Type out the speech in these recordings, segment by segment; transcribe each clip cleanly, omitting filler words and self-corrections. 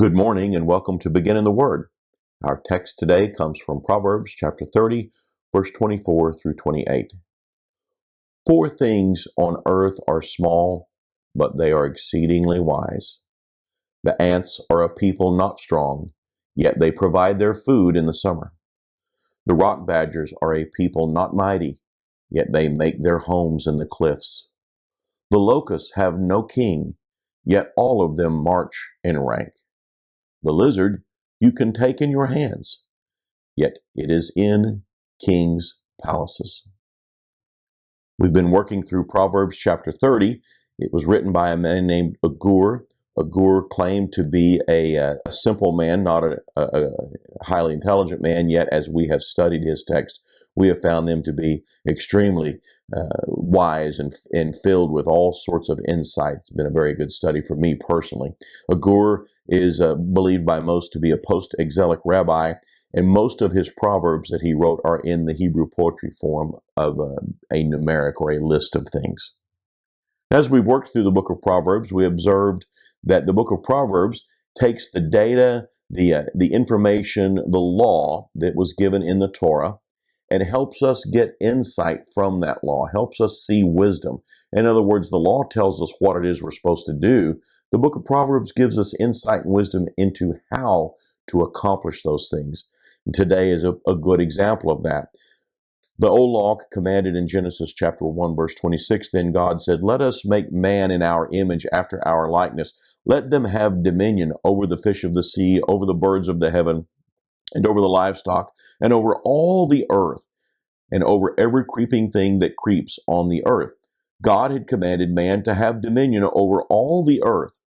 Good morning and welcome to Begin in the Word. Our text today comes from Proverbs chapter 30, verse 24 through 28. Four things on earth are small, but they are exceedingly wise. The ants are a people not strong, yet they provide their food in the summer. The rock badgers are a people not mighty, yet they make their homes in the cliffs. The locusts have no king, yet all of them march in rank. The lizard you can take in your hands, yet it is in kings' palaces. We've been working through Proverbs chapter 30. It was written by a man named Agur. Agur claimed to be a simple man, not a highly intelligent man, yet as we have studied his text, we have found them to be extremely wise and filled with all sorts of insight. It's been a very good study for me personally. Agur is believed by most to be a post-exilic rabbi, and most of his proverbs that he wrote are in the Hebrew poetry form of a numeric or a list of things. As we've worked through the book of Proverbs, we observed that the book of Proverbs takes the data, the information, the law that was given in the Torah, and helps us get insight from that law, helps us see wisdom. In other words, the law tells us what it is we're supposed to do. The book of Proverbs gives us insight and wisdom into how to accomplish those things. And today is a good example of that. The old law commanded in Genesis chapter 1, verse 26, then God said, let us make man in our image after our likeness. Let them have dominion over the fish of the sea, over the birds of the heaven, and over the livestock, and over all the earth, and over every creeping thing that creeps on the earth. God had commanded man to have dominion over all the earth.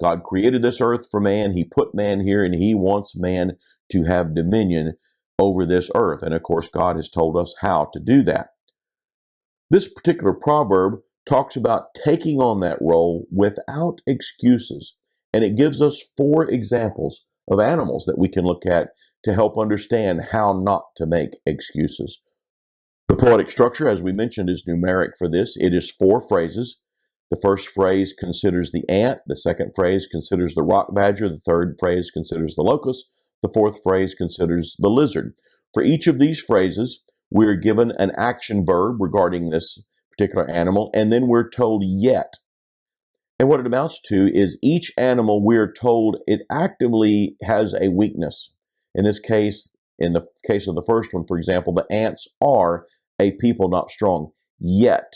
God created this earth for man. He put man here, and he wants man to have dominion over this earth. And of course, God has told us how to do that. This particular proverb talks about taking on that role without excuses. And it gives us four examples of animals that we can look at to help understand how not to make excuses. The poetic structure, as we mentioned, is numeric for this. It is four phrases. The first phrase considers the ant. The second phrase considers the rock badger. The third phrase considers the locust. The fourth phrase considers the lizard. For each of these phrases, we're given an action verb regarding this particular animal, and then we're told yet. And what it amounts to is each animal we're told it actively has a weakness. In this case, in the case of the first one, for example, the ants are a people not strong, yet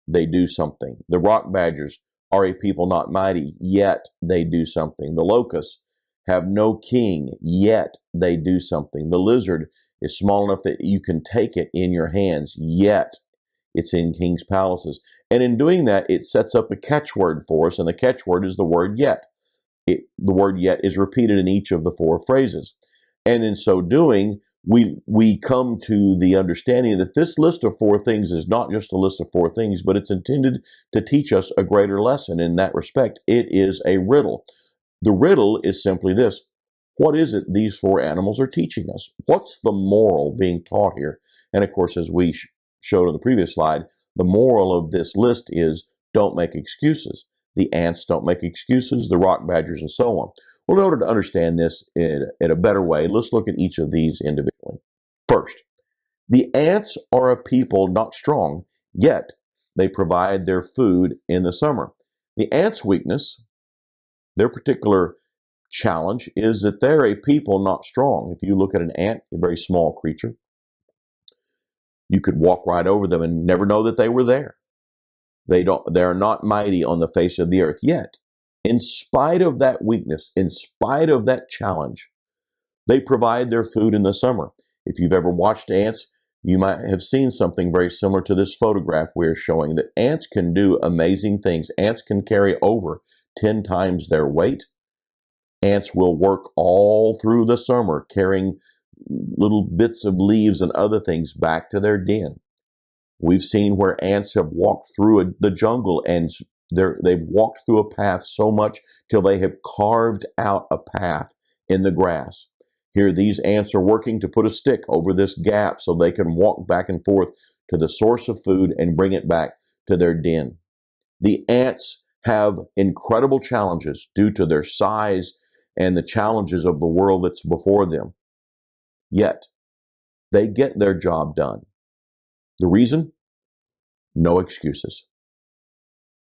they do something. The rock badgers are a people not mighty, yet they do something. The locusts have no king, yet they do something. The lizard is small enough that you can take it in your hands, yet it's in king's palaces. And in doing that, it sets up a catchword for us, and the catchword is the word yet. The word yet is repeated in each of the four phrases. And in so doing, we come to the understanding that this list of four things is not just a list of four things, but it's intended to teach us a greater lesson. In that respect, it is a riddle. The riddle is simply this. What is it these four animals are teaching us? What's the moral being taught here? And of course, as we showed on the previous slide, the moral of this list is don't make excuses. The ants don't make excuses, the rock badgers, and so on. Well, in order to understand this in a better way, let's look at each of these individually. First, the ants are a people not strong, yet they provide their food in the summer. The ants' weakness, their particular challenge, is that they're a people not strong. If you look at an ant, a very small creature, you could walk right over them and never know that they were there. They're not mighty on the face of the earth. Yet, in spite of that weakness, in spite of that challenge, they provide their food in the summer. If you've ever watched ants, you might have seen something very similar to this photograph we're showing, that ants can do amazing things. Ants can carry over 10 times their weight. Ants will work all through the summer, carrying little bits of leaves and other things back to their den. We've seen where ants have walked through the jungle, and they've walked through a path so much till they have carved out a path in the grass. Here, these ants are working to put a stick over this gap so they can walk back and forth to the source of food and bring it back to their den. The ants have incredible challenges due to their size, and the challenges of the world that's before them. Yet, they get their job done. The reason? No excuses.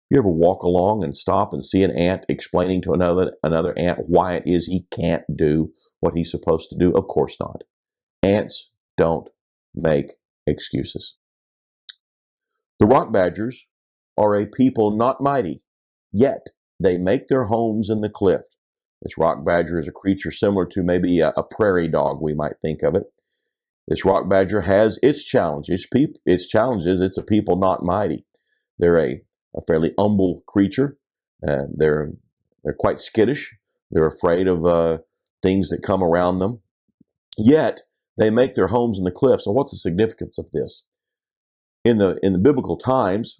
You ever walk along and stop and see an ant explaining to another ant why it is he can't do what he's supposed to do? Of course not. Ants don't make excuses. The rock badgers are a people not mighty, yet they make their homes in the cliff. This rock badger is a creature similar to maybe a prairie dog, we might think of it. This rock badger has its challenges. Its challenges, it's a people not mighty. They're a fairly humble creature. They're quite skittish. They're afraid of things that come around them. Yet they make their homes in the cliffs. And what's the significance of this? In the biblical times,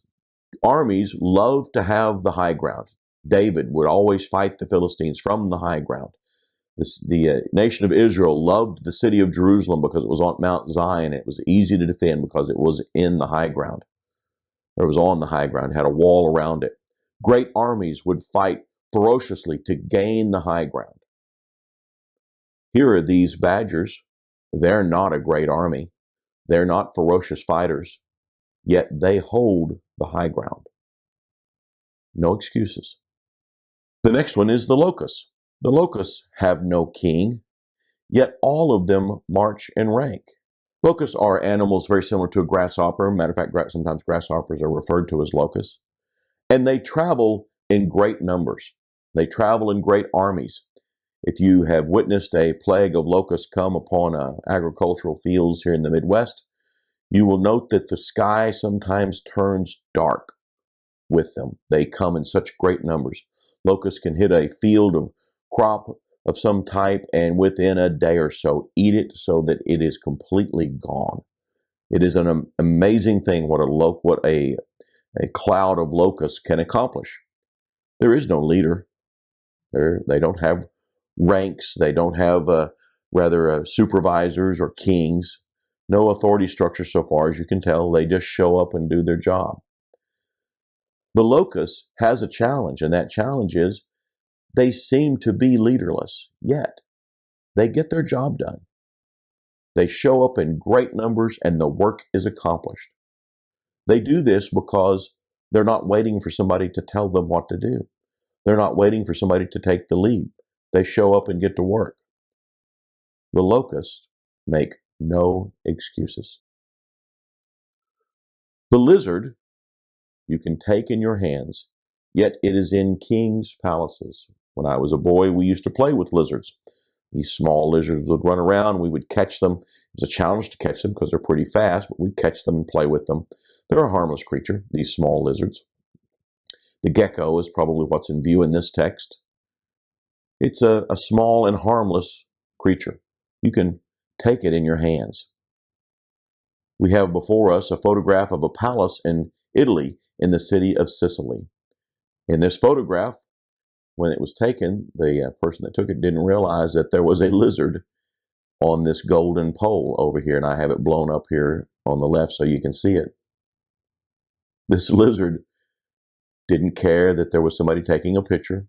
armies loved to have the high ground. David would always fight the Philistines from the high ground. The nation of Israel loved the city of Jerusalem because it was on Mount Zion. It was easy to defend because it was in the high ground. Or it was on the high ground, had a wall around it. Great armies would fight ferociously to gain the high ground. Here are these badgers. They're not a great army. They're not ferocious fighters. Yet they hold the high ground. No excuses. The next one is the Locus. The locusts have no king, yet all of them march in rank. Locusts are animals very similar to a grasshopper. Matter of fact, sometimes grasshoppers are referred to as locusts. And they travel in great numbers. They travel in great armies. If you have witnessed a plague of locusts come upon agricultural fields here in the Midwest, you will note that the sky sometimes turns dark with them. They come in such great numbers. Locusts can hit a field of crop of some type and within a day or so eat it so that it is completely gone. It is an amazing thing what a cloud of locusts can accomplish. There is no leader. They don't have ranks. They don't have supervisors or kings. No authority structure so far as you can tell. They just show up and do their job. The locust has a challenge, and that challenge is they seem to be leaderless, yet they get their job done. They show up in great numbers and the work is accomplished. They do this because they're not waiting for somebody to tell them what to do. They're not waiting for somebody to take the lead. They show up and get to work. The locusts make no excuses. The lizard you can take in your hands, yet it is in kings' palaces. When I was a boy, we used to play with lizards. These small lizards would run around. We would catch them. It was a challenge to catch them because they're pretty fast, but we'd catch them and play with them. They're a harmless creature, these small lizards. The gecko is probably what's in view in this text. It's a small and harmless creature. You can take it in your hands. We have before us a photograph of a palace in Italy in the city of Sicily. In this photograph, when it was taken, the person that took it didn't realize that there was a lizard on this golden pole over here, and I have it blown up here on the left so you can see it. This lizard didn't care that there was somebody taking a picture.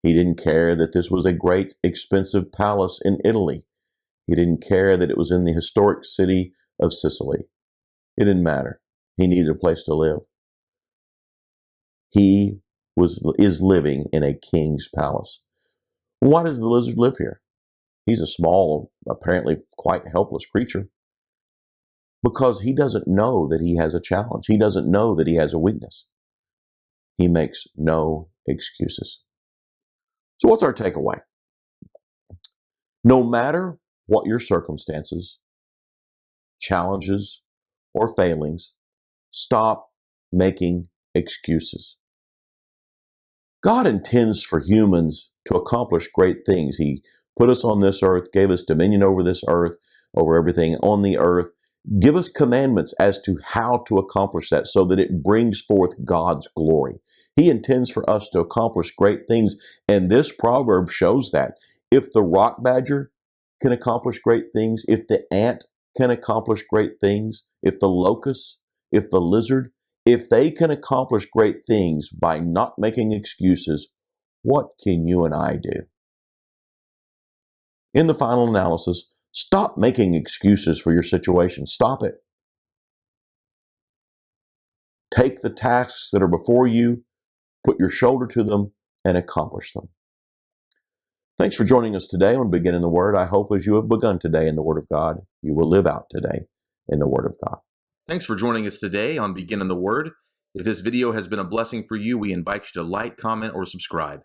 He didn't care that this was a great, expensive palace in Italy. He didn't care that it was in the historic city of Sicily. It didn't matter. He needed a place to live. He is living in a king's palace. Why does the lizard live here? He's a small, apparently quite helpless creature. Because he doesn't know that he has a challenge. He doesn't know that he has a weakness. He makes no excuses. So what's our takeaway? No matter what your circumstances, challenges, or failings, stop making excuses. God intends for humans to accomplish great things. He put us on this earth, gave us dominion over this earth, over everything on the earth. Give us commandments as to how to accomplish that so that it brings forth God's glory. He intends for us to accomplish great things, and this proverb shows that. If the rock badger can accomplish great things, if the ant can accomplish great things, if the locust, if the lizard, if they can accomplish great things by not making excuses, what can you and I do? In the final analysis, stop making excuses for your situation. Stop it. Take the tasks that are before you, put your shoulder to them, and accomplish them. Thanks for joining us today on Beginning the Word. I hope as you have begun today in the Word of God, you will live out today in the Word of God. Thanks for joining us today on Beginning the Word. If this video has been a blessing for you, we invite you to like, comment, or subscribe.